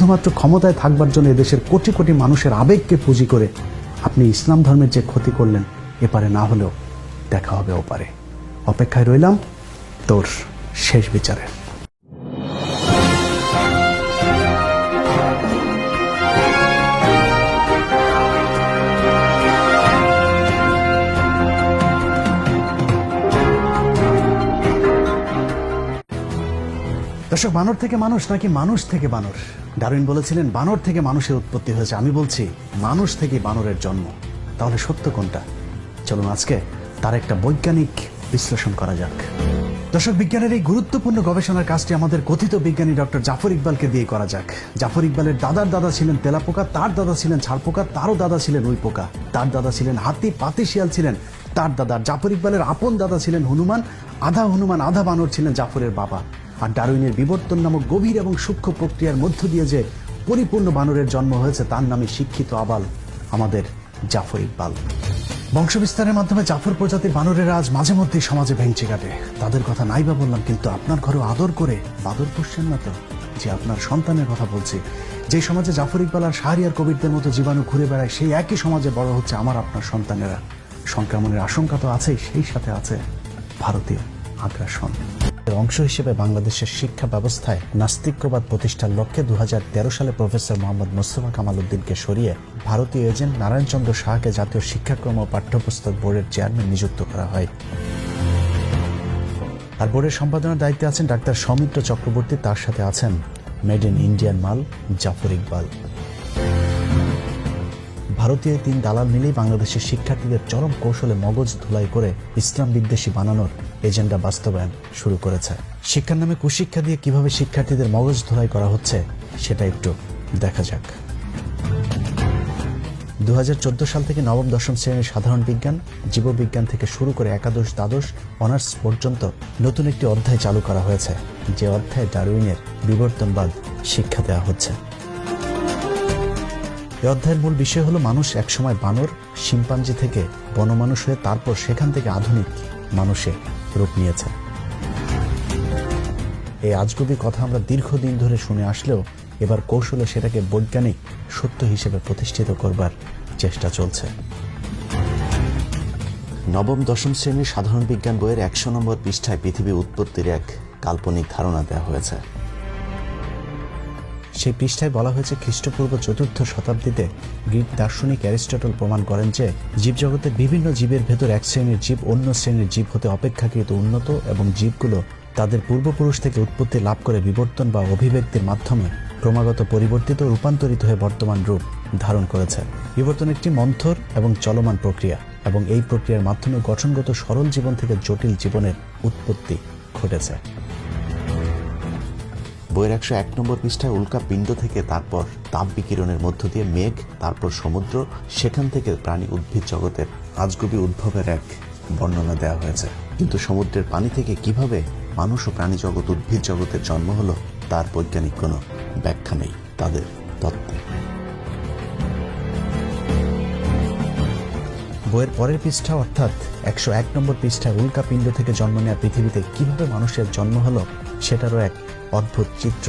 শুধুমাত্র ক্ষমতায় থাকবার জন্য এদেশের কোটি কোটি মানুষের আবেগকে পুঁজি করে আপনি ইসলাম ধর্মের যে ক্ষতি করলেন, এপারে না হলেও দেখা হবে ওপারে। অপেক্ষায় রইলাম তোর শেষ বিচারের। দর্শক, বানর থেকে মানুষ নাকি মানুষ থেকে বানর? ডারউইন বলেছিলেন বানর থেকে মানুষের উৎপত্তি হয়েছে। আমি বলছি মানুষ থেকে বানরের জন্ম। তাহলে সত্য কোনটা? চলুন আজকে তার একটা বৈজ্ঞানিক বিশ্লেষণ করা যাক। দর্শক, বিজ্ঞানের এই গুরুত্বপূর্ণ গবেষণার কাজটি আমাদের কথিত বিজ্ঞানী ডক্টর জাফর ইকবালকে দিয়ে করা যাক। জাফর ইকবালের দাদার দাদা ছিলেন তেলাপোকা, তার দাদা ছিলেন ছাড়পোকা, তারও দাদা ছিলেন উই পোকা, তার দাদা ছিলেন হাতি, পাতি শিয়াল ছিলেন তার দাদা। জাফর ইকবালের আপন দাদা ছিলেন হনুমান আধা বানর ছিলেন জাফরের বাবা। আর ডারউইনের বিবর্তন নামক গভীর এবং সূক্ষ্ম প্রক্রিয়ার মধ্য দিয়ে যে পরিপূর্ণ বানরের জন্ম হয়েছে, তার নামে শিক্ষিত আবাল আমাদের জাফর ইকবাল। বংশবিস্তারের মাধ্যমে জাফর প্রজাতির বানরেরা আজ মাঝে মধ্যেই সমাজে ভেঙচি কাটে। তাদের কথা নাইবা বললাম, কিন্তু আপনার ঘরেও আদর করে বাদর পুষছেন না তো? যে আপনার সন্তানের কথা বলছি। যে সমাজে জাফর ইকবাল আর শাহরিয়ার কবিরদের মতো জীবাণু ঘুরে বেড়ায়, সেই একই সমাজে বড় হচ্ছে আমার আপনার সন্তানেরা। সংক্রমণের আশঙ্কা তো আছেই, সেই সাথে আছে ভারতীয় আগ্রাসন। অংশ হিসেবে বাংলাদেশের শিক্ষা ব্যবস্থায় নাস্তিক্যবাদ প্রতিষ্ঠার লক্ষ্যে 2013 সালে প্রফেসর মোহাম্মদ মোস্তফা কামাল উদ্দিনকে সরিয়ে ভারতীয় এজেন্ট নারায়ণচন্দ্র শাহকে জাতীয় শিক্ষাক্রম ও পাঠ্যপুস্তক বোর্ডের চেয়ারম্যান নিযুক্ত করা হয়। আর বোর্ডের সম্পাদনার দায়িত্বে আছেন ডাক্তার সৌমিত্র চক্রবর্তী, তার সাথে আছেন মেড ইন ইন্ডিয়ান মাল জাফর ইকবাল। ভারতীয় তিন দালাল মিলেই বাংলাদেশের শিক্ষার্থীদের চরম কৌশলে মগজ ধুলাই করে ইসলাম বিদ্বেষী বানানোর এজেন্ডা বাস্তবায়ন শুরু করেছে। শিক্ষার নামে কুশিক্ষা দিয়ে কিভাবে শিক্ষার্থীদের মগজ ধুলাই করা হচ্ছে সেটা একটু দেখা যাক। 2014 সাল থেকে নবম দশম শ্রেণীর সাধারণ বিজ্ঞান, জীববিজ্ঞান থেকে শুরু করে একাদশ দ্বাদশ অনার্স পর্যন্ত নতুন একটি অধ্যায় চালু করা হয়েছে, যে অধ্যায়ে ডারউইনের বিবর্তনবাদ শিক্ষা দেওয়া হচ্ছে। এই অধ্যায়ের মূল বিষয় হলো মানুষ একসময় বানর শিম্পাঞ্জি থেকে বনমানুষ হয়ে তারপর সেখান থেকে আধুনিক মানুষে রূপ নিয়েছে। এই আজগুবি কথা আমরা দীর্ঘদিন ধরে শুনে আসলেও এবার কৌশলে সেটাকে বৈজ্ঞানিক সত্য হিসেবে প্রতিষ্ঠিত করবার চেষ্টা চলছে। নবম দশম শ্রেণীর সাধারণ বিজ্ঞান বইয়ের 100 নম্বর পৃষ্ঠায় পৃথিবী উৎপত্তির এক কাল্পনিক ধারণা দেওয়া হয়েছে। সেই পৃষ্ঠায় বলা হয়েছে খ্রিস্টপূর্ব 4র্থ শতাব্দীতে গ্রিক দার্শনিক অ্যারিস্টটল প্রমাণ করেন যে জীবজগতের বিভিন্ন জীবের ভেতর এক শ্রেণীর জীব অন্য শ্রেণীর জীব হতে অপেক্ষাকৃত উন্নত, এবং জীবগুলো তাদের পূর্বপুরুষ থেকে উৎপত্তি লাভ করে বিবর্তন বা অভিব্যক্তির মাধ্যমে ক্রমাগত পরিবর্তিত ও রূপান্তরিত হয়ে বর্তমান রূপ ধারণ করেছে। বিবর্তন একটি মন্থর এবং চলমান প্রক্রিয়া, এবং এই প্রক্রিয়ার মাধ্যমে গঠনগত সরল জীবন থেকে জটিল জীবনের উৎপত্তি ঘটেছে। বইয়ের 101 নম্বর পৃষ্ঠায় উল্কা পিণ্ড থেকে তারপর তাপ বিকিরণের মধ্য দিয়ে মেঘ, তারপর সমুদ্র, সেখান থেকে প্রাণী উদ্ভিদ জগতের আজগুবি উদ্ভবের এক বর্ণনা দেওয়া হয়েছে। কিন্তু সমুদ্রের পানি থেকে কিভাবে মানুষ ও প্রাণী জগৎ, উদ্ভিদ জগতের জন্ম হলো, তার বৈজ্ঞানিক কোনো ব্যাখ্যা নেই তাদের তত্ত্বে। বইয়ের পরের পৃষ্ঠা অর্থাৎ 101 নম্বর পৃষ্ঠায় উল্কা পিণ্ড থেকে জন্ম নেওয়া পৃথিবীতে কিভাবে মানুষের জন্ম হলো সেটারও এক অদ্ভুত চিত্র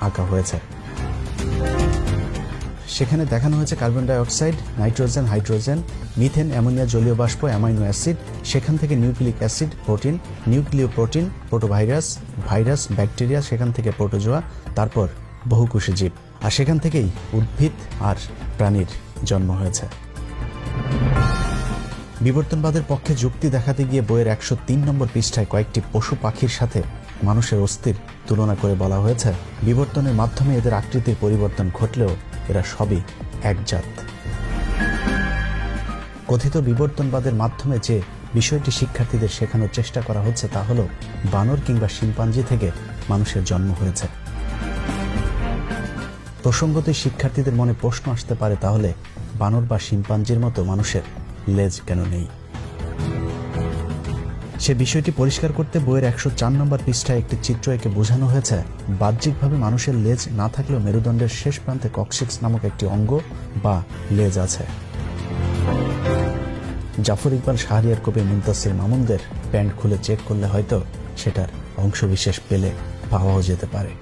আঁকা হয়েছে। সেখানে দেখানো হয়েছে carbon die oxide, nitrogen, hydrogen, methane, ammonia, জলীয় বাষ্প, অ্যামাইনো অ্যাসিড, সেখান থেকে নিউক্লিক অ্যাসিড, প্রোটিন, নিউক্লিয় প্রোটিন, প্রোটোভাইরাস, ভাইরাস, ব্যাকটেরিয়া, সেখান থেকে প্রোটোজোয়া, তারপর বহুকোষী জীব, আর সেখান থেকেই উদ্ভিদ আর প্রাণীর জন্ম হয়েছে। বিবর্তনবাদের পক্ষে যুক্তি দেখাতে গিয়ে বইয়ের 103 নম্বর পৃষ্ঠায় কয়েকটি পশু পাখির সাথে মানুষের অস্থির তুলনা করে বলা হয়েছে বিবর্তনের মাধ্যমে এদের আকৃতির পরিবর্তন ঘটলেও এরা সবই এক জাত। কথিত বিবর্তনবাদের মাধ্যমে যে বিষয়টি শিক্ষার্থীদের শেখানোর চেষ্টা করা হচ্ছে তা হলো বানর কিংবা শিম্পাঞ্জি থেকে মানুষের জন্ম হয়েছে। প্রসঙ্গতই শিক্ষার্থীদের মনে প্রশ্ন আসতে পারে, তাহলে বানর বা শিম্পাঞ্জির মতো মানুষের লেজ কেন নেই? সে বিষয়টি পরিষ্কার করতে বইয়ের 104 নম্বর পৃষ্ঠায় একটি চিত্র এঁকে বোঝানো হয়েছে বাহ্যিকভাবে মানুষের লেজ না থাকলেও মেরুদণ্ডের শেষ প্রান্তে কক্সিক্স নামক একটি অঙ্গ বা লেজ আছে। জাফর ইকবাল, শাহরিয়ার কবির, মুনতাসির মামুনদের প্যান্ট খুলে চেক করলে হয়তো সেটার অংশবিশেষ পেলে পাওয়াও যেতে পারে।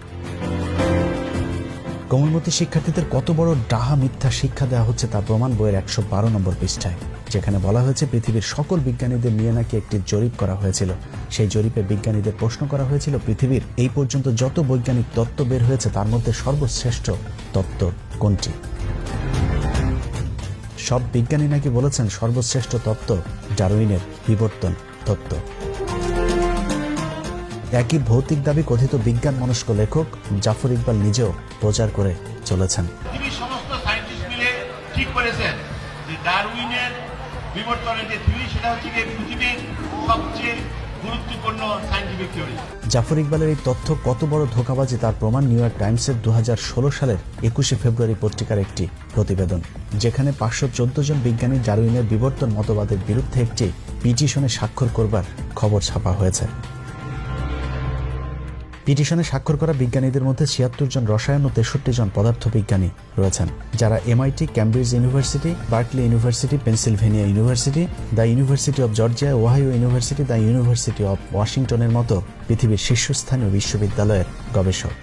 কোমলমতি শিক্ষার্থীদের কত বড় ডাহা মিথ্যা শিক্ষা দেওয়া হচ্ছে তার প্রমাণ বইয়ের 112 নম্বর পৃষ্ঠায়, যেখানে বলা হয়েছে পৃথিবীর সকল বিজ্ঞানীদের নিয়ে নাকি একটি জরিপ করা হয়েছিল। সেই জরিপে বিজ্ঞানীদের প্রশ্ন করা হয়েছিল পৃথিবীর এই পর্যন্ত যত বৈজ্ঞানিক তত্ত্ব বের হয়েছে তার মধ্যে সর্বশ্রেষ্ঠ তত্ত্ব কোনটি। সব বিজ্ঞানী নাকি বলেছেন সর্বশ্রেষ্ঠ তত্ত্ব ডারউইনের বিবর্তন তত্ত্ব। একই ভৌতিক দাবি কথিত বিজ্ঞান মনস্ক লেখক জাফর ইকবাল নিজেও প্রচার করে চলেছেন। পৃথিবীর সমস্ত সায়েন্টিস্ট মিলে ঠিক করেছেন যে ডারউইনের বিবর্তনের যে থিওরি সেটা হচ্ছে যে পৃথিবীর সবচেয়ে গুরুত্বপূর্ণ সায়েন্টিফিক থিওরি। জাফর ইকবালের এই তথ্য কত বড় ধোঁকাবাজি তার প্রমাণ নিউ ইয়র্ক টাইমসের 2016 সালের 21শে ফেব্রুয়ারি পত্রিকার একটি প্রতিবেদন, যেখানে 514 জন বিজ্ঞানী ডারউইনের বিবর্তন মতবাদের বিরুদ্ধে একটি পিটিশনে স্বাক্ষর করবার খবর ছাপা হয়েছে। পিটিশনে স্বাক্ষর করা বিজ্ঞানীদের মধ্যে 76 জন রসায়ন ও 63 জন পদার্থবিজ্ঞানী রয়েছেন, যারা MIT, Cambridge university, Berkeley university, Pennsylvania university, the university of Georgia, Ohio university, the university of ওয়াশিংটনের মতো পৃথিবীর শীর্ষস্থানীয় বিশ্ববিদ্যালয়ের গবেষক।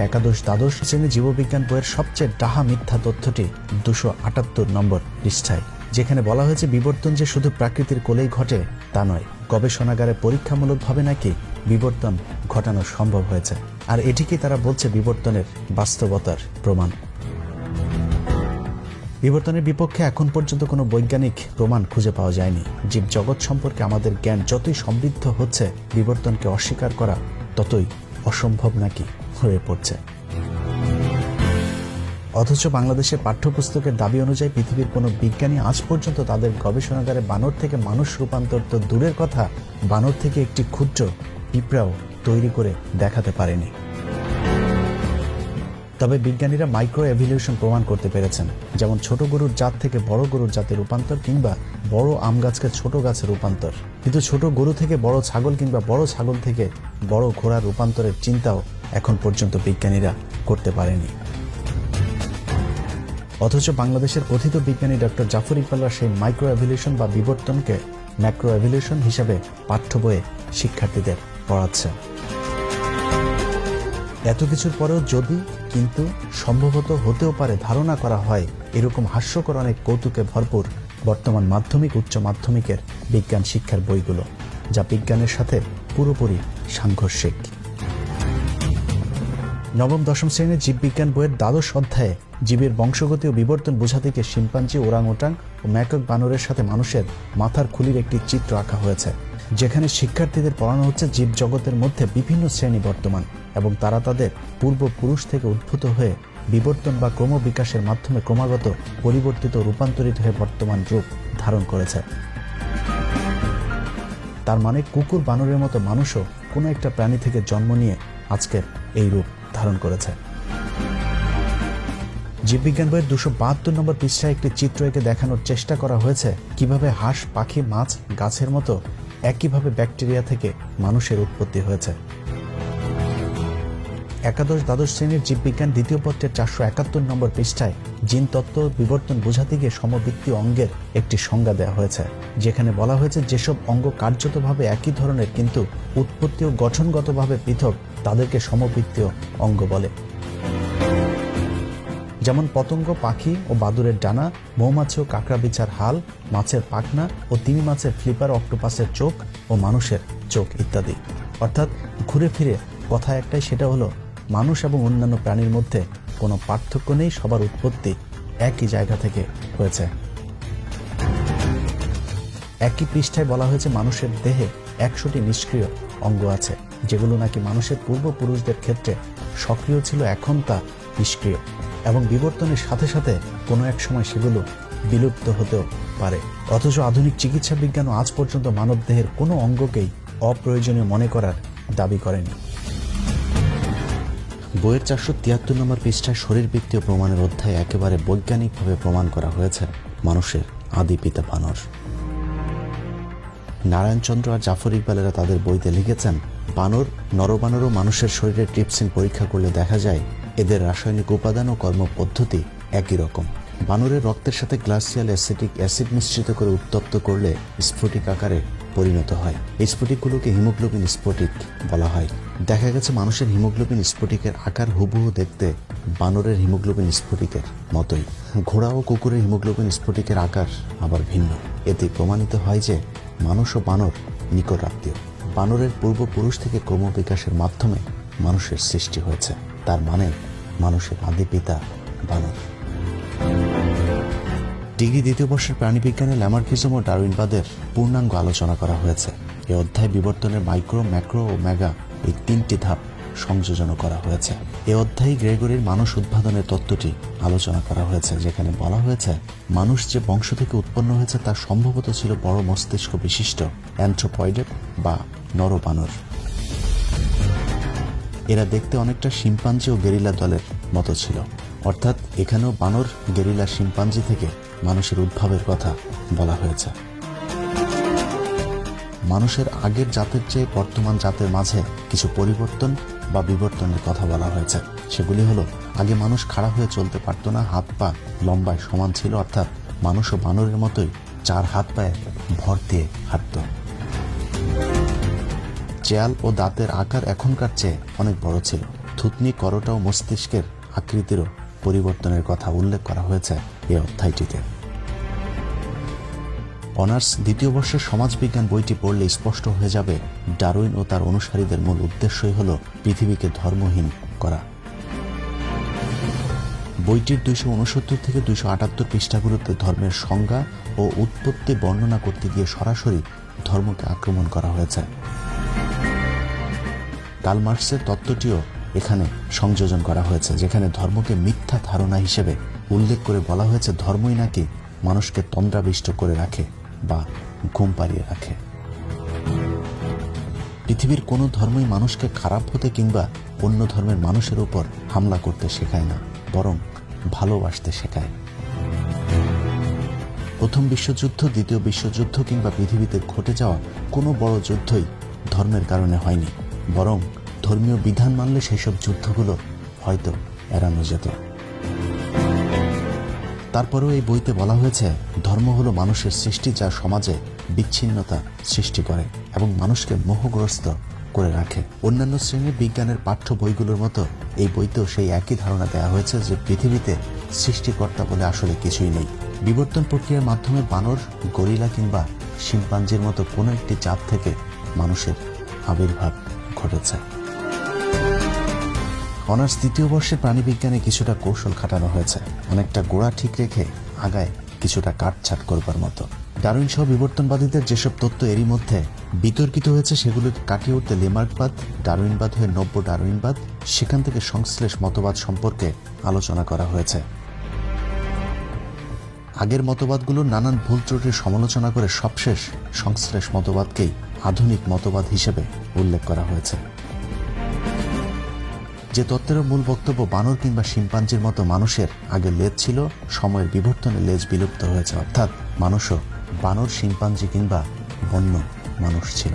একাদশ দ্বাদশ শ্রেণী জীববিজ্ঞান বইয়ের সবচেয়ে ডাহা মিথ্যা তথ্যটি 278 নম্বর পৃষ্ঠায়, যেখানে বলা হয়েছে বিবর্তন যে শুধু প্রাকৃতির কোলেই ঘটে তা নয়, গবেষণাগারে পরীক্ষামূলকভাবে নাকি বিবর্তন ঘটানো সম্ভব হয়েছে, আর এটিকে তারা বলছে বিবর্তনের বাস্তবতার প্রমাণ। বিবর্তনের বিপক্ষে এখন পর্যন্ত কোনো বৈজ্ঞানিক প্রমাণ খুঁজে পাওয়া যায়নি। জীবজগৎ সম্পর্কে আমাদের জ্ঞান যতই সমৃদ্ধ হচ্ছে, বিবর্তনকে অস্বীকার করা ততই অসম্ভব নাকি হয়ে পড়ছে। অথচ বাংলাদেশের পাঠ্যপুস্তকের দাবি অনুযায়ী পৃথিবীর কোনো বিজ্ঞানী আজ পর্যন্ত তাদের গবেষণাগারে বানর থেকে মানুষ রূপান্তর তো দূরের কথা, বানর থেকে একটি ক্ষুদ্র পিঁপড়াও তৈরি করে দেখাতে পারেনি। তবে বিজ্ঞানীরা মাইক্রো এভলিউশন প্রমাণ করতে পেরেছেন, যেমন ছোট গরুর জাত থেকে বড় গরুর জাতের রূপান্তর, কিংবা বড় আম গাছকে ছোট গাছের রূপান্তর। কিন্তু ছোট গরু থেকে বড় ছাগল কিংবা বড় ছাগল থেকে বড় ঘোড়ার রূপান্তরের চিন্তাও এখন পর্যন্ত বিজ্ঞানীরা করতে পারেনি। অথচ বাংলাদেশের কথিত বিজ্ঞানী ডক্টর জাফর ইকবালরা সেই মাইক্রো এভলিউশন বা বিবর্তনকে ম্যাক্রো এভলিউশন হিসেবে পাঠ্য বইয়ে শিক্ষার্থীদের পড়াচ্ছে। এত কিছুর পরেও যদি কিন্তু সম্ভবত হতেও পারে ধারণা করা হয় এরকম হাস্যকর অনেক কৌতুকে ভরপুর বর্তমান মাধ্যমিক, উচ্চ মাধ্যমিকের বিজ্ঞান শিক্ষার বইগুলো, যা বিজ্ঞানের সাথে পুরোপুরি সাংঘর্ষিক। নবম দশম শ্রেণীর জীববিজ্ঞান বইয়ের দ্বাদশ অধ্যায়ে জীবের বংশগতি ও বিবর্তন বোঝাতে গিয়ে শিম্পাঞ্জি, ওরাংওটাং ও ম্যাকক বানরের সাথে মানুষের মাথার খুলির একটি চিত্র আঁকা হয়েছে, যেখানে শিক্ষার্থীদের পড়ানো হচ্ছে জীবজগতের মধ্যে বিভিন্ন শ্রেণী বর্তমান এবং তারা তাদের পূর্বপুরুষ থেকে উদ্ভূত হয়ে বিবর্তন বা ক্রমবিকাশের মাধ্যমে ক্রমাগত পরিবর্তিত রূপান্তরিত হয়ে বর্তমান রূপ ধারণ করেছে। তার মানে কুকুর বানরের মতো মানুষও কোনো একটা প্রাণী থেকে জন্ম নিয়ে আজকের এই রূপ ধারণ করেছে। জীববিজ্ঞান বইয়ের 272 নম্বর পৃষ্ঠায় একটি চিত্র এঁকে দেখানোর চেষ্টা করা হয়েছে কিভাবে হাঁস, পাখি, মাছ, গাছের মতো একইভাবে ব্যাকটেরিয়া থেকে মানুষের উৎপত্তি হয়েছে। একাদশ দ্বাদশ শ্রেণীর জীববিজ্ঞান দ্বিতীয় পত্রের 471 নম্বর পৃষ্ঠায় জিন তত্ত্ব বিবর্তন বোঝাতে গিয়ে সমবৃত্তীয় অঙ্গের একটি সংজ্ঞা দেওয়া হয়েছে, যেখানে বলা হয়েছে যেসব অঙ্গ কার্যতভাবে একই ধরনের কিন্তু উৎপত্তি ও গঠনগতভাবে পৃথক তাদেরকে সমবৃত্তীয় অঙ্গ বলে। যেমন পতঙ্গ, পাখি ও বাদুড়ের ডানা, মৌমাছি ও কাঁকড়াবিছার হাল, মাছের পাখনা ও তিমি মাছের ফ্লিপার, অক্টোপাসের চোখ ও মানুষের চোখ ইত্যাদি। অর্থাৎ ঘুরে ফিরে কথা একটাই, সেটা হলো মানুষ এবং অন্যান্য প্রাণীর মধ্যে কোনো পার্থক্য নেই, সবার উৎপত্তি একই জায়গা থেকে হয়েছে। একই পৃষ্ঠায় বলা হয়েছে মানুষের দেহে 100টি নিষ্ক্রিয় অঙ্গ আছে, যেগুলো নাকি মানুষের পূর্বপুরুষদের ক্ষেত্রে সক্রিয় ছিল, এখন তা নিষ্ক্রিয় এবং বিবর্তনের সাথে সাথে কোনো এক সময় সেগুলো বিলুপ্ত হতেও পারে। অথচ আধুনিক চিকিৎসা বিজ্ঞানও আজ পর্যন্ত মানবদেহের কোনো অঙ্গকেই অপ্রয়োজনীয় মনে করার দাবি করেনি। বইয়ের 473 নম্বর পৃষ্ঠায় শরীরবৃত্তীয় প্রমাণের অধ্যায়ে একেবারে বৈজ্ঞানিকভাবে প্রমাণ করা হয়েছে মানুষের আদি পিতা বানর। নারায়ণচন্দ্র আর জাফর ইকবালেরা তাদের বইতে লিখেছেন, বানর, নরবানর ও মানুষের শরীরে ট্রিপসিন পরীক্ষা করলে দেখা যায় এদের রাসায়নিক উপাদান ও কর্মপদ্ধতি একই রকম। বানরের রক্তের সাথে গ্লাসিয়াল অ্যাসিটিক অ্যাসিড মিশ্রিত করে উত্তপ্ত করলে স্ফটিক আকারে পরিণত হয়। এই স্ফটিকগুলোকে হিমোগ্লোবিন স্ফটিক বলা হয়। দেখা গেছে মানুষের হিমোগ্লোবিন স্ফটিকের আকার হুবহু দেখতে বানরের হিমোগ্লোবিন স্ফটিকের মতোই। ঘোড়া ও কুকুরের হিমোগ্লোবিন স্ফটিকের আকার আবার ভিন্ন। এতে প্রমাণিত হয় যে মানুষ ও বানর নিকট আত্মীয়। বানরের পূর্বপুরুষ থেকে ক্রমবিকাশের মাধ্যমে মানুষের সৃষ্টি হয়েছে, তার মানে মানুষের আদি পিতা বানর। ডিগ্রি দ্বিতীয় বর্ষের প্রাণীবিজ্ঞানে ল্যামার্কিজম ও ডারউইনবাদের পূর্ণাঙ্গ আলোচনা করা হয়েছে। এই অধ্যায় বিবর্তনের মাইক্রো, ম্যাক্রো ও মেগা এই 3টি ধাপ সংযোজন করা হয়েছে। এই অধ্যায়ে গ্রেগরির মানুষ উদ্ভাবনের তত্ত্বটি আলোচনা করা হয়েছে, যেখানে বলা হয়েছে মানুষ যে বংশ থেকে উৎপন্ন হয়েছে তা সম্ভবত ছিল বড় মস্তিষ্ক বিশিষ্ট অ্যানথ্রোপয়েডের বা নরবানর। এরা দেখতে অনেকটা শিম্পাঞ্জি ও গেরিলা দলের মতো ছিল, অর্থাৎ এখানেও বানর, গেরিলা, শিম্পাঞ্জি থেকে মানুষের উদ্ভবের কথা বলা হয়েছে। মানুষের আগের জাতের চেয়ে বর্তমান জাতের মাঝে কিছু পরিবর্তন বা বিবর্তনের কথা বলা হয়েছে। সেগুলি হলো, আগে মানুষ খাড়া হয়ে চলতে পারত না, হাত পা লম্বায় সমান ছিল, অর্থাৎ মানুষ ও বানরের মতোই 4 হাত পায়ে ভর দিয়ে হাঁটত। চেয়াল ও দাঁতের আকার এখনকার চেয়ে অনেক বড় ছিল। থুতনি, করোটা ও মস্তিষ্কের আকৃতিরও পরিবর্তনের কথা উল্লেখ করা হয়েছে এই অধ্যায়টিতে। অনার্স দ্বিতীয় বর্ষের সমাজবিজ্ঞান বইটি পড়লে স্পষ্ট হয়ে যাবে ডারউইন ও তার অনুসারীদের মূল উদ্দেশ্যই হল পৃথিবীকে ধর্মহীন করা। বইটির 269 থেকে 278 পৃষ্ঠাগুলোতে ধর্মের সংজ্ঞা ও উৎপত্তি বর্ণনা করতে গিয়ে সরাসরি ধর্মকে আক্রমণ করা হয়েছে। কার্ল মার্কসের তত্ত্বটিও এখানে সংযোজন করা হয়েছে, যেখানে ধর্মকে মিথ্যা ধারণা হিসেবে উল্লেখ করে বলা হয়েছে ধর্মই নাকি মানুষকে তন্দ্রাবিষ্ট করে রাখে বা ঘুম পাড়িয়ে রাখে। পৃথিবীর কোনো ধর্মই মানুষকে খারাপ হতে কিংবা অন্য ধর্মের মানুষের উপর হামলা করতে শেখায় না, বরং ভালোবাসতে শেখায়। প্রথম বিশ্বযুদ্ধ, দ্বিতীয় বিশ্বযুদ্ধ কিংবা পৃথিবীতে ঘটে যাওয়া কোনো বড় যুদ্ধই ধর্মের কারণে হয়নি, বরং ধর্মীয় বিধান মানলে সেসব যুদ্ধগুলো হয়তো এড়ানো যেত। তারপরেও এই বইতে বলা হয়েছে ধর্ম হলো মানুষের সৃষ্টি, যা সমাজে বিচ্ছিন্নতা সৃষ্টি করে এবং মানুষকে মোহগ্রস্ত করে রাখে। অন্যান্য শ্রেণীর বিজ্ঞানের পাঠ্য বইগুলোর মতো এই বইতেও সেই একই ধারণা দেওয়া হয়েছে যে পৃথিবীতে সৃষ্টিকর্তা বলে আসলে কিছুই নেই। বিবর্তন প্রক্রিয়ার মাধ্যমে বানর, গরিলা কিংবা শিম্পাঞ্জির মতো কোনো একটি জাত থেকে মানুষের আবির্ভাব ঘটেছে। অনার্স দ্বিতীয় বর্ষের প্রাণীবিজ্ঞানে কিছুটা কৌশল খাটানো হয়েছে, অনেকটা গোড়া ঠিক রেখে আগায় কিছুটা কাটছাট করবার মতো। ডারউইন সহ বিবর্তনবাদীদের যেসব তত্ত্ব এরই মধ্যে বিতর্কিত হয়েছে সেগুলোকে কাটিয়ে উঠতে লেমার্কবাদ, ডারউইনবাদ হয়ে নব্য ডারউইনবাদ, সেখান থেকে সংশ্লেষ মতবাদ সম্পর্কে আলোচনা করা হয়েছে। আগের মতবাদগুলোর নানান ভুল ত্রুটির সমালোচনা করে সবশেষ সংশ্লেষ মতবাদকেই আধুনিক মতবাদ হিসেবে উল্লেখ করা হয়েছে। যে তত্ত্বের মূল বক্তব্য বানর কিংবা শিম্পাঞ্জির মতো মানুষের আগে লেজ ছিল, সময়ের বিবর্তনে লেজ বিলুপ্ত হয়েছে, অর্থাৎ মানুষও বানর, শিম্পাঞ্জি কিংবা বন্য মানুষ ছিল।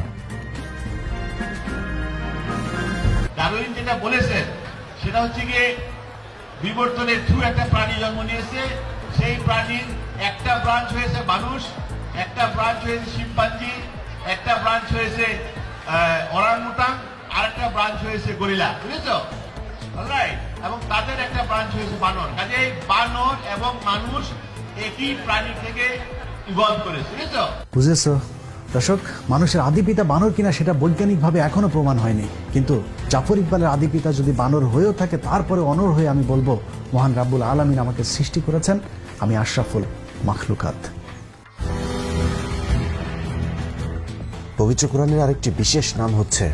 ডারউইন যেটা বলেছেন সেটা হচ্ছে গিয়ে বিবর্তনের থ্রু একটা প্রাণী জন্ম নিয়েছে, সেই প্রাণীর একটা ব্রাঞ্চ হয়েছে মানুষ, একটা ব্রাঞ্চ হয়েছে শিম্পাঞ্জি, একটা ব্রাঞ্চ হয়েছে ওরাংউটাং, আর একটা ব্রাঞ্চ হয়েছে গরিলা, বুঝেছো? অলরাইট, এবং তাদের একটা ব্রাঞ্চ হয়েছে বানর। কাজেই বানর এবং মানুষ একই প্রাণী থেকে ইভলভ করেছে, বুঝেছো দর্শক? মানুষের আদি পিতা বানর কিনা সেটা বৈজ্ঞানিকভাবে এখনো প্রমাণ হয়নি, কিন্তু জাফর ইকবালের আদি পিতা যদি বানর হয়েও থাকে, তারপরে অনর হয়ে আমি বলবো মহান রাব্বুল আলামিন আমাকে সৃষ্টি করেছেন, আমি আশরাফুল মাখলুকাত। পবিত্র কোরআনের আরেকটি বিশেষ নাম হচ্ছে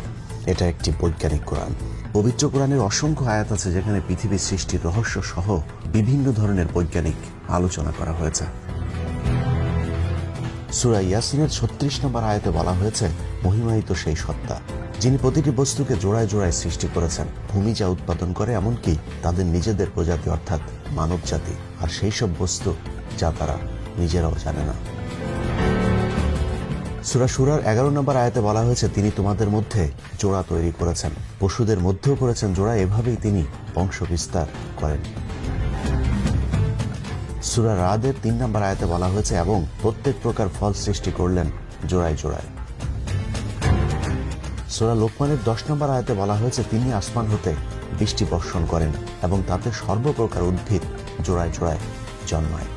এটা একটি বৈজ্ঞানিক কোরআন। পবিত্র কোরআনের অসংখ্য আয়াত আছে যেখানে পৃথিবীর সৃষ্টির রহস্য সহ বিভিন্ন ধরনের বৈজ্ঞানিক আলোচনা করা হয়েছে। সূরা ইয়াসিনের 36 নম্বর আয়াতে বলা হয়েছে, মহিমায়িত সেই সত্তা যিনি প্রতিটি বস্তুকে জোড়ায় জোড়ায় সৃষ্টি করেছেন, ভূমি যা উৎপাদন করে এমনকি তাদের নিজেদের প্রজাতি অর্থাৎ মানব জাতি, আর সেই সব বস্তু যা তারা নিজেরাও জানে না। সূরা শুরার 11 নম্বর আয়াতে বলা হয়েছে, তিনি তোমাদের মধ্যে জোড়া তৈরি করেছেন, পশুদের মধ্যেও করেছেন জোড়া, এভাবেই তিনি বংশ বিস্তার করেন। সূরা রাদের 3 নম্বর আয়াতে বলা হয়েছে, এবং প্রত্যেক প্রকার ফল সৃষ্টি করলেন জোড়ায় জোড়ায়। সূরা লোকমানের 10 নম্বর আয়াতে বলা হয়েছে, তিনি আসমান হতে বৃষ্টি বর্ষণ করেন এবং তাতে সর্বপ্রকার উদ্ভিদ জোড়ায় জোড়ায় জন্মায়।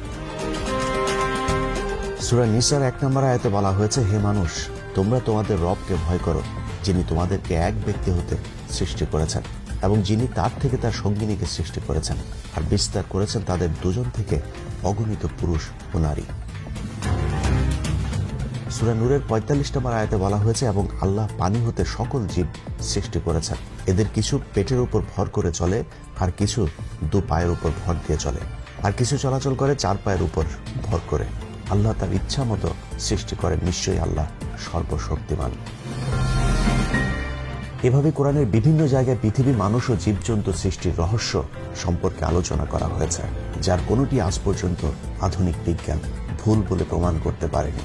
সূরা নিসার 1 নম্বর আয়াতে বলা হয়েছে, হে মানুষ, তোমরা তোমাদের রবকে ভয় করো, যিনি তোমাদেরকে এক ব্যক্তি হতে সৃষ্টি করেছেন এবং যিনি তার থেকে তার সঙ্গিনীকে সৃষ্টি করেছেন আর বিস্তার করেছেন তাদের দুজন থেকে অগণিত পুরুষ ও নারী। সূরা নূরের 45 নম্বর আয়াতে বলা হয়েছে, এবং আল্লাহ পানি হতে সকল জীব সৃষ্টি করেছেন, এদের কিছু পেটের উপর ভর করে চলে, আর কিছু 2 পায়ের উপর ভর দিয়ে চলে, আর কিছু চলাচল করে 4 পায়ের উপর ভর করে। আল্লাহ তার ইচ্ছা মতো সৃষ্টি করেন, নিশ্চয়ই আল্লাহ সর্বশক্তিমান। এভাবে কোরআনের বিভিন্ন জায়গায় পৃথিবী, মানুষ ও জীবজন্তু সৃষ্টির রহস্য সম্পর্কে আলোচনা করা হয়েছে, যার কোনোটি আজ পর্যন্ত আধুনিক বিজ্ঞান ভুল বলে প্রমাণ করতে পারেনি।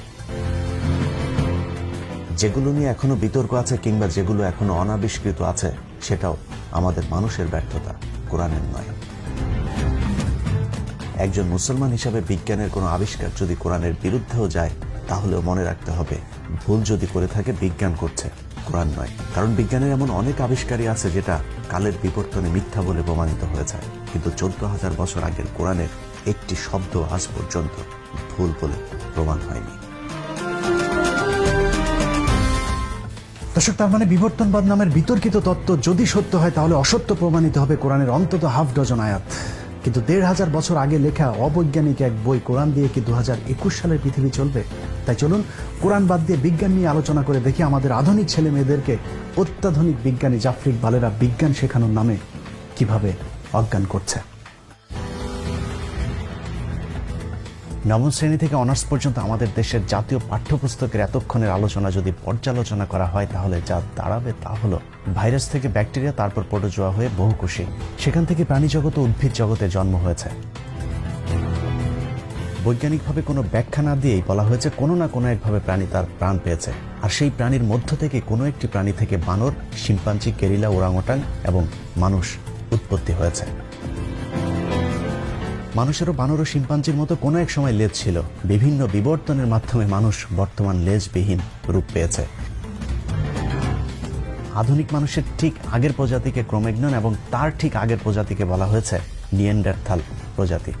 যেগুলো নিয়ে এখনো বিতর্ক আছে কিংবা যেগুলো এখনো অনাবিষ্কৃত আছে, সেটাও আমাদের মানুষের ব্যর্থতা, কোরআনের নয়। একজন মুসলমান হিসাবে বিজ্ঞানের কোনো আবিষ্কার যদি কোরআনের বিরুদ্ধেও যায়, তাহলেও মনে রাখতে হবে, ভুল যদি করে থাকে বিজ্ঞান করছে, কোরআন নয়। কারণ বিজ্ঞানের এমন অনেক আবিষ্কারই আছে যেটা কালের বিবর্তনে মিথ্যা বলে প্রমাণিত হয়েছে, কিন্তু 14,000 বছর আগের কোরআনের একটি শব্দ আজ পর্যন্ত ভুল বলে প্রমাণ হয়নি। দর্শক, তার মানে বিবর্তনবাদ নামের বিতর্কিত তত্ত্ব যদি সত্য হয়, তাহলে অসত্য প্রমাণিত হবে কোরআনের অন্তত হাফ ডজন আয়াত। কিন্তু 1,500 বছর আগে লেখা অবৈজ্ঞানিক এক বই কোরআন দিয়ে কি 2021 সালের পৃথিবী চলবে? তাই চলুন কোরআন বাদ দিয়ে বিজ্ঞান নিয়ে আলোচনা করে দেখি আমাদের আধুনিক ছেলে মেয়েদেরকে অত্যাধুনিক বিজ্ঞানী জাফর ইকবালেরা বিজ্ঞান শেখানোর নামে কিভাবে অজ্ঞান করছে। নবম শ্রেণী থেকে অনার্স পর্যন্ত আমাদের দেশের জাতীয় পাঠ্যপুস্তকের এতক্ষণের আলোচনা যদি পর্যালোচনা করা হয়, তাহলে যা দাঁড়াবে তা হলো ভাইরাস থেকে ব্যাকটেরিয়া, তারপর প্রোটোজোয়া হয়ে বহুকোষী, সেখান থেকে প্রাণী জগৎ ও উদ্ভিদ জগতে জন্ম হয়েছে। বৈজ্ঞানিকভাবে কোনো ব্যাখ্যা না দিয়েই বলা হয়েছে কোনো না কোনো একভাবে প্রাণী তার প্রাণ পেয়েছে, আর সেই প্রাণীর মধ্য থেকে কোনো একটি প্রাণী থেকে বানর, শিম্পাঞ্জি, গেরিলা, ওরাংওটাং এবং মানুষ উৎপত্তি হয়েছে। মানুষেরও বানর ও শিম্পাঞ্জির মতো কোনো এক সময় লেজ ছিল। বিভিন্ন বিবর্তনের মাধ্যমে মানুষ বর্তমান লেজবিহীন রূপ পেয়েছে। আধুনিক মানুষের ঠিক আগের প্রজাতিকে ক্রোম্যাগনন এবং তার ঠিক আগের প্রজাতিকে বলা হয়েছে নিয়েন্ডারথাল প্রজাতি।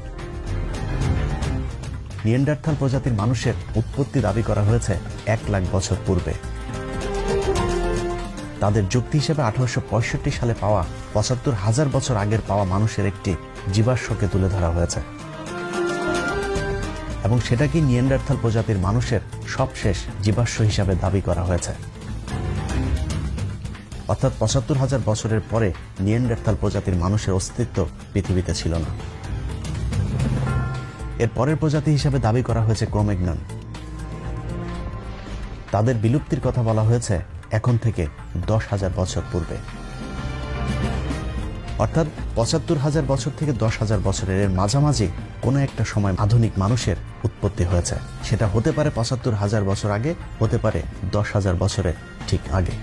নিয়েন্ডারথাল প্রজাতির মানুষের উৎপত্তি দাবি করা হয়েছে 1 লাখ বছর পূর্বে। তাদের যুক্তি হিসেবে 1865 সালে পাওয়া 75,000 বছর আগের পাওয়া মানুষের একটি জীবাশ্মকে তুলে ধরা হয়েছে, এবং সেটাকে নিয়েন্ডারথাল প্রজাতির মানুষের সবশেষ জীবাশ্ম হিসাবে দাবি করা হয়েছে। অর্থাৎ 75,000 বছরের পরে নিয়েন্ডারথাল প্রজাতির মানুষের অস্তিত্ব পৃথিবীতে ছিল না। এর পরের প্রজাতি হিসাবে দাবি করা হয়েছে ক্রোম্যাগনন। তাদের বিলুপ্তির কথা বলা হয়েছে এখন থেকে 10,000 বছর পূর্বে। অর্থাৎ 75,000 বছর থেকে 10,000 বছরের এর মাঝামাঝি কোনো একটা সময় আধুনিক মানুষের উৎপত্তি হয়েছে। সেটা হতে পারে 75,000 বছর আগে, হতে পারে 10,000 বছরের ঠিক আগে।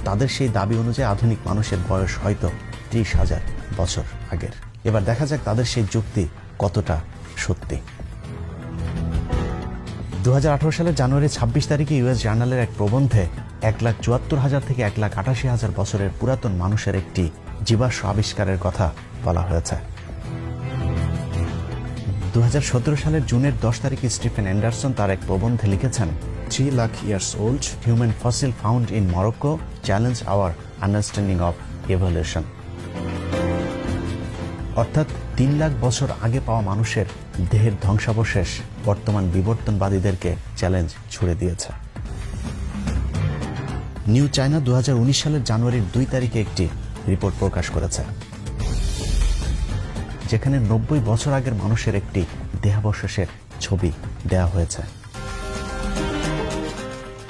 তাদের সেই দাবি অনুযায়ী আধুনিক মানুষের বয়স হয়তো 30,000 বছর আগের। এবার দেখা যাক তাদের সেই যুক্তি কতটা সত্যি। 2018 সালের জানুয়ারি 26 তারিখে ইউএস জার্নালের এক প্রবন্ধে 1,74,000 থেকে 1,88,000 বছরের পুরাতন মানুষের একটি জীবাশ্ম আবিষ্কারের কথা বলা হয়েছে। 2017 সালের জুনের 10 তারিখে স্টিফেন অ্যান্ডারসন তার এক প্রবন্ধে লিখেছেন, 3 lakh years old human fossil found in Morocco challenge our understanding of evolution. অর্থাৎ 3 লাখ বছর আগে পাওয়া মানুষের দেহের ধ্বংসাবশেষ বর্তমান বিবর্তনবাদীদেরকে চ্যালেঞ্জ ছুড়ে দিয়েছে। নিউ চায়না 2019 সালের জানুয়ারির 2 তারিখে একটি রিপোর্ট প্রকাশ করেছে, যেখানে 90 বছর আগের মানুষের একটি দেহাবশেষের ছবি দেয়া হয়েছে।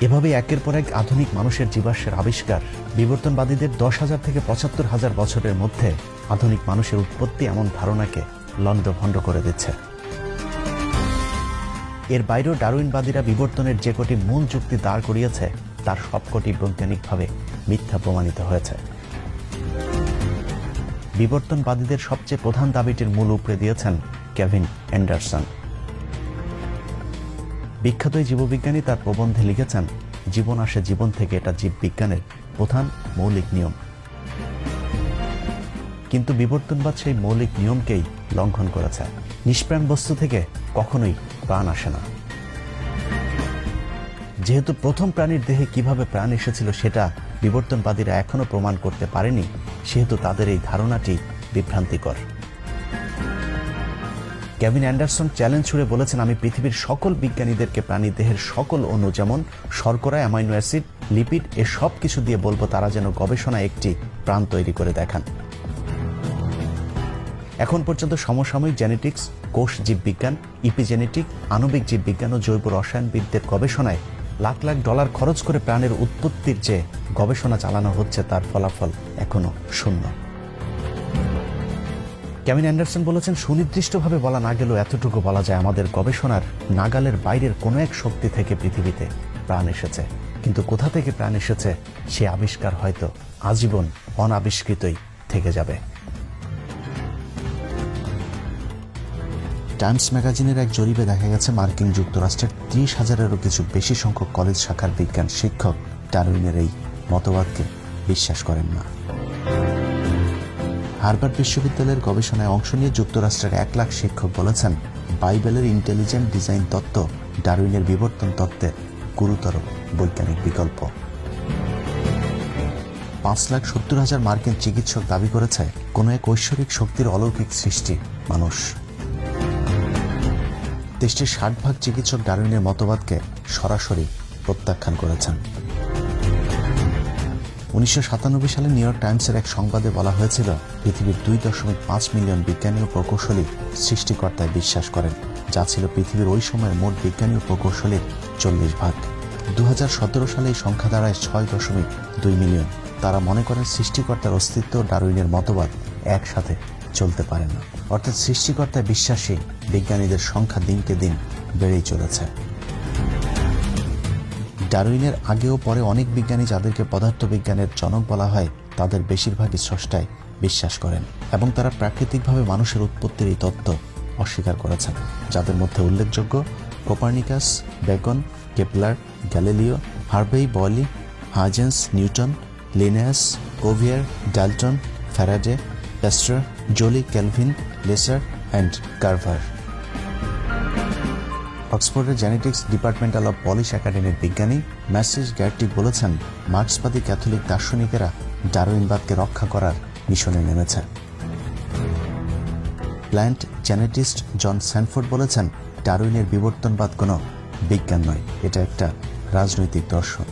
এভাবে একের পর এক আধুনিক মানুষের জীবাশ্মের আবিষ্কার বিবর্তনবাদীদের 10,000 থেকে 75,000 বছরের মধ্যে আধুনিক মানুষের উৎপত্তি এমন ধারণাকে লণ্ডভণ্ড করে দিচ্ছে। এর বাইরেও ডারউইনবাদীরা বিবর্তনের যে কটি মূল যুক্তি দাঁড় করিয়েছে, তার সবকটি বৈজ্ঞানিকভাবে মিথ্যা প্রমাণিত হয়েছে। বিবর্তনবাদীদের সবচেয়ে প্রধান দাবিটির মূল উপড়ে দিয়েছেন কেভিন অ্যান্ডারসন। বিখ্যাত এই জীববিজ্ঞানী তার প্রবন্ধে লিখেছেন, জীবন আসে জীবন থেকে, এটা জীববিজ্ঞানের প্রধান মৌলিক নিয়ম। কিন্তু বিবর্তনবাদ সেই মৌলিক নিয়মকেই লঙ্ঘন করেছে। নিষ্প্রাণ বস্তু থেকে কখনোই প্রাণ আসে না। যেহেতু প্রথম প্রাণীর দেহে কিভাবে প্রাণ এসেছিল সেটা বিবর্তনবাদীরা এখনো প্রমাণ করতে পারেনি, সেহেতু তাদের এই ধারণাটি বিভ্রান্তিকর। কেভিন অ্যান্ডারসন চ্যালেঞ্জ ছুড়ে বলেছেন, আমি পৃথিবীর সকল বিজ্ঞানীদেরকে প্রাণী দেহের সকল অণু, যেমন শর্করা, অ্যামাইনো অ্যাসিড, লিপিড, এ সব কিছু দিয়ে বলবো তারা যেন গবেষণায় একটি প্রাণ তৈরি করে দেখান। এখন পর্যন্ত সমসাময়িক জেনেটিক্স, কোষ জীববিজ্ঞান, ইপিজেনেটিক, আণবিক জীববিজ্ঞান ও জৈব রসায়নবিদদের গবেষণায় লাখ লাখ ডলার খরচ করে প্রাণের উৎপত্তির যে গবেষণা চালানো হচ্ছে তার ফলাফল এখনো শূন্য। কেভিন অ্যান্ডারসন বলেছেন, সুনির্দিষ্টভাবে বলা না গেলেও এতটুকু বলা যায়, আমাদের গবেষণার নাগালের বাইরের কোনো এক শক্তি থেকে পৃথিবীতে প্রাণ এসেছে। কিন্তু কোথা থেকে প্রাণ এসেছে সে আবিষ্কার হয়তো আজীবন অনাবিষ্কৃতই থেকে যাবে। টাইমস ম্যাগাজিনের এক জরিপে দেখা গেছে, মার্কিন যুক্তরাষ্ট্রের 30,000-এরও কিছু বেশি সংখ্যক কলেজ শাখার বিজ্ঞান শিক্ষক ডারউইনের এই মতবাদকে বিশ্বাস করেন না। হার্ভার্ড বিশ্ববিদ্যালয়ের গবেষণায় অংশ নিয়ে যুক্তরাষ্ট্রের 1 লাখ শিক্ষক বলেছেন, বাইবেলের ইন্টেলিজেন্ট ডিজাইন তত্ত্ব ডারউইনের বিবর্তন তত্ত্বের গুরুতর বৈজ্ঞানিক বিকল্প। 5,70,000 মার্কিন চিকিৎসক দাবি করেছে কোনো এক ঐশ্বরিক শক্তির অলৌকিক সৃষ্টি মানুষ। দেশটির 60% চিকিৎসক ডারউইনের মতবাদকে সরাসরি প্রত্যাখ্যান করেছেন। 1997 সালে নিউ ইয়র্ক টাইমসের এক সংবাদে বলা হয়েছিল, পৃথিবীর 2.5 মিলিয়ন বিজ্ঞানী ও প্রকৌশলী সৃষ্টিকর্তায় বিশ্বাস করেন, যা ছিল পৃথিবীর ওই সময়ের মোট বিজ্ঞানী ও প্রকৌশলীর 40%। 2017 সালে এই সংখ্যা দাঁড়ায় 6.2 মিলিয়ন। তারা মনে করেন সৃষ্টিকর্তার অস্তিত্ব ও ডারউইনের মতবাদ একসাথে চলতে পারে না। অর্থাৎ সৃষ্টিকর্তায় বিশ্বাসী বিজ্ঞানীদের সংখ্যা দিনকে দিন বেড়েই চলেছে। ডারউইনের আগেও পরে অনেক বিজ্ঞানী যাদেরকে পদার্থবিজ্ঞানের জনক বলা হয়, তাদের বেশিরভাগই স্রষ্টায় বিশ্বাস করেন এবং তারা প্রাকৃতিকভাবে মানুষের উৎপত্তির এই তত্ত্ব অস্বীকার করেছেন। যাদের মধ্যে উল্লেখযোগ্য Copernicus, Bacon, Kepler, Galileo, Harvey, Boyle, Huygens, Newton, Linnaeus, Cuvier, Dalton, Faraday, Pasteur, Joly, Kelvin, Lister and Carver. অক্সফোর্ডের জেনেটিক্স ডিপার্টমেন্টাল অব পলিশ একাডেমির বিজ্ঞানী ম্যাসেজ গ্যারটিক বলেছেন, মার্ক্সবাদী ক্যাথলিক দার্শনিকেরা ডারউইনবাদকে রক্ষা করার মিশনে নেমেছে। প্ল্যান্ট জেনেটিস্ট জন স্যানফোর্ড বলেছেন, ডারউইনের বিবর্তনবাদ কোনো বিজ্ঞান নয়, এটা একটা রাজনৈতিক দর্শন।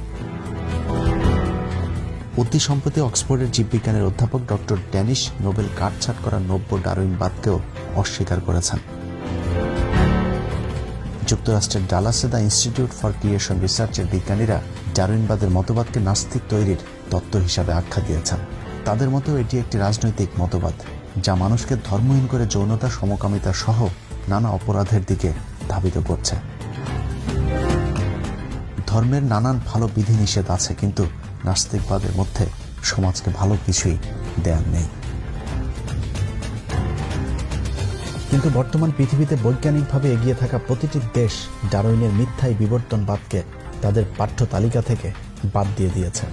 অতি সম্প্রতি অক্সফোর্ডের জীববিজ্ঞানের অধ্যাপক ডক্টর ড্যানিশ নোবেল কাটছাঁট করা নব্য ডারউইনবাদকেও অস্বীকার করেছেন। যুক্তরাষ্ট্রের ডালাসে দ্য ইনস্টিটিউট ফর ক্রিয়েশন রিসার্চের বিজ্ঞানীরা ডারউইনবাদের মতবাদকে নাস্তিক তৈরির তত্ত্ব হিসাবে আখ্যা দিয়েছেন। তাদের মতেও এটি একটি রাজনৈতিক মতবাদ, যা মানুষকে ধর্মহীন করে যৌনতা, সমকামিতা সহ নানা অপরাধের দিকে ধাবিত করছে। ধর্মের নানান ভালো বিধিনিষেধ আছে, কিন্তু নাস্তিকবাদের মধ্যে সমাজকে ভালো কিছুই দেয়ার নেই। কিন্তু বর্তমান পৃথিবীতে বৈজ্ঞানিকভাবে এগিয়ে থাকা প্রতিটি দেশ ডারউইনের মিথ্যাই বিবর্তনবাদকে তাদের পাঠ্য তালিকা থেকে বাদ দিয়ে দিয়েছে।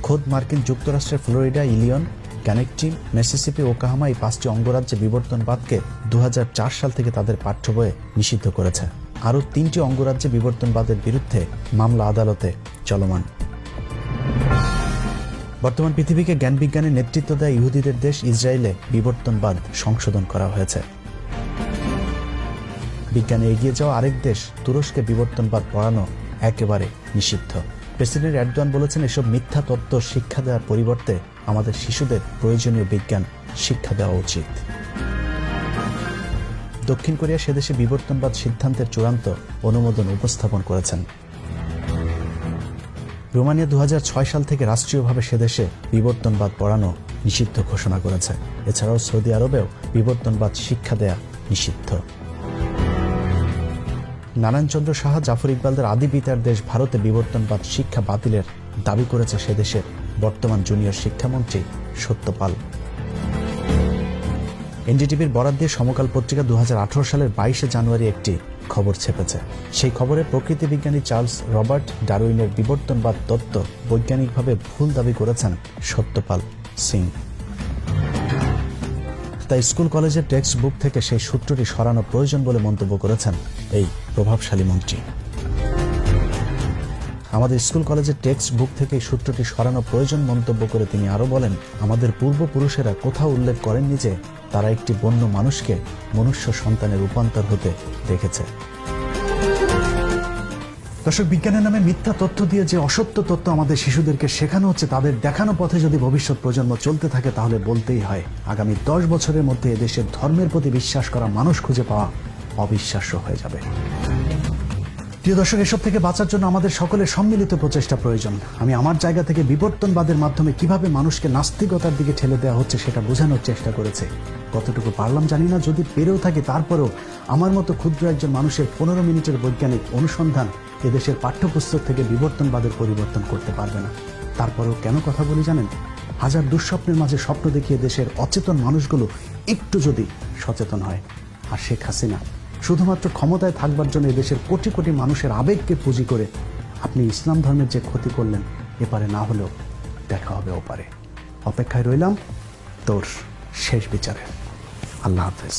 খোদ মার্কিন যুক্তরাষ্ট্রের ফ্লোরিডা, ইলিয়ন, ক্যানেকটি, মিসিসিপি, ওকাহামা এই 5টি অঙ্গরাজ্যে বিবর্তনবাদকে 2004 সাল থেকে তাদের পাঠ্য বইয়ে নিষিদ্ধ করেছে। আরও 3টি অঙ্গরাজ্যে বিবর্তনবাদের বিরুদ্ধে মামলা আদালতে চলমান। বর্তমান পৃথিবীকে জ্ঞান বিজ্ঞানের নেতৃত্ব দেয় ইহুদিদের দেশ ইসরায়েলে বিবর্তনবাদ সংশোধন করা হয়েছে। বিজ্ঞানে এগিয়ে যাওয়া আরেক দেশ তুরস্কে বিবর্তনবাদ পড়ানো একেবারে নিষিদ্ধ। প্রেসিডেন্ট এরদোয়ান বলেছেন, এসব মিথ্যা তত্ত্ব শিক্ষা দেওয়ার পরিবর্তে আমাদের শিশুদের প্রয়োজনীয় বিজ্ঞান শিক্ষা দেওয়া উচিত। দক্ষিণ কোরিয়া সেদেশে বিবর্তনবাদ সিদ্ধান্তের চূড়ান্ত অনুমোদন উপস্থাপন করেছেন। রোমানিয়া 2006 সাল থেকে রাষ্ট্রীয়ভাবে সেদেশে বিবর্তনবাদ পড়ানো নিষিদ্ধ ঘোষণা করেছে। এছাড়াও সৌদি আরবেও বিবর্তনবাদ শিক্ষা দেয়া নিষিদ্ধ। নারায়ণচন্দ্র সাহা, জাফর ইকবালদের আদি পিতার দেশ ভারতে বিবর্তনবাদ শিক্ষা বাতিলের দাবি করেছে সেদেশের বর্তমান জুনিয়র শিক্ষামন্ত্রী সত্যপাল। এনডিটিভির বরাত দিয়ে সমকাল পত্রিকা 2018 সালের 22 জানুয়ারি একটি খবর ছেপেছে। সেই খবরে প্রকৃতি বিজ্ঞানী চার্লস রবার্ট ডারউইনের বিবর্তনবাদ তত্ত্ব বৈজ্ঞানিকভাবে ভুল দাবি করেছেন সত্যপাল সিং। তাই স্কুল কলেজের টেক্সট বুক থেকে সেই সূত্রটি সরানো প্রয়োজন বলে মন্তব্য করেছেন এই প্রভাবশালী মন্ত্রী। আমাদের স্কুল কলেজের টেক্সট বুক থেকে এই সূত্রটি সরানো প্রয়োজন মন্তব্য করে তিনি আরও বলেন, আমাদের পূর্বপুরুষেরা কোথাও উল্লেখ করেননি যে তারা একটি বন্য মানুষকে মনুষ্য সন্তানের রূপান্তর হতে দেখেছে। দর্শক, বিজ্ঞানের নামে মিথ্যা তথ্য দিয়ে যে অসত্য তথ্য আমাদের শিশুদেরকে শেখানো হচ্ছে, তাদের দেখানো পথে যদি ভবিষ্যৎ প্রজন্ম চলতে থাকে তাহলে বলতেই হয় আগামী 10 বছরের মধ্যে এদেশের ধর্মের প্রতি বিশ্বাস করা মানুষ খুঁজে পাওয়া অবিশ্বাস্য হয়ে যাবে। প্রিয় দর্শক, এসব থেকে বাঁচার জন্য আমাদের সকলের সম্মিলিত প্রচেষ্টা প্রয়োজন। আমি আমার জায়গা থেকে বিবর্তনবাদের মাধ্যমে কিভাবে মানুষকে নাস্তিকতার দিকে ঠেলে দেওয়া হচ্ছে সেটা বোঝানোর চেষ্টা করেছে। কতটুকু পারলাম জানি না, যদি পেরেও থাকি তারপরেও আমার মতো ক্ষুদ্র একজন মানুষের 15 মিনিটের বৈজ্ঞানিক অনুসন্ধান এদেশের পাঠ্যপুস্তক থেকে বিবর্তনবাদের পরিবর্তন করতে পারবে না। তারপরেও কেন কথা বলি জানেন? হাজার দুঃস্বপ্নের মাঝে স্বপ্ন দেখিয়ে দেশের অচেতন মানুষগুলো একটু যদি সচেতন হয়। আর শেখ হাসিনা শুধুমাত্র ক্ষমতায় থাকবার জন্য এদেশের কোটি কোটি মানুষের আবেগকে পুঁজি করে আপনি ইসলাম ধর্মের যে ক্ষতি করলেন, এপারে না হলেও দেখা হবে ওপারে। অপেক্ষায় রইলাম তোর শেষ বিচারে। আল্লাহ হাফেজ।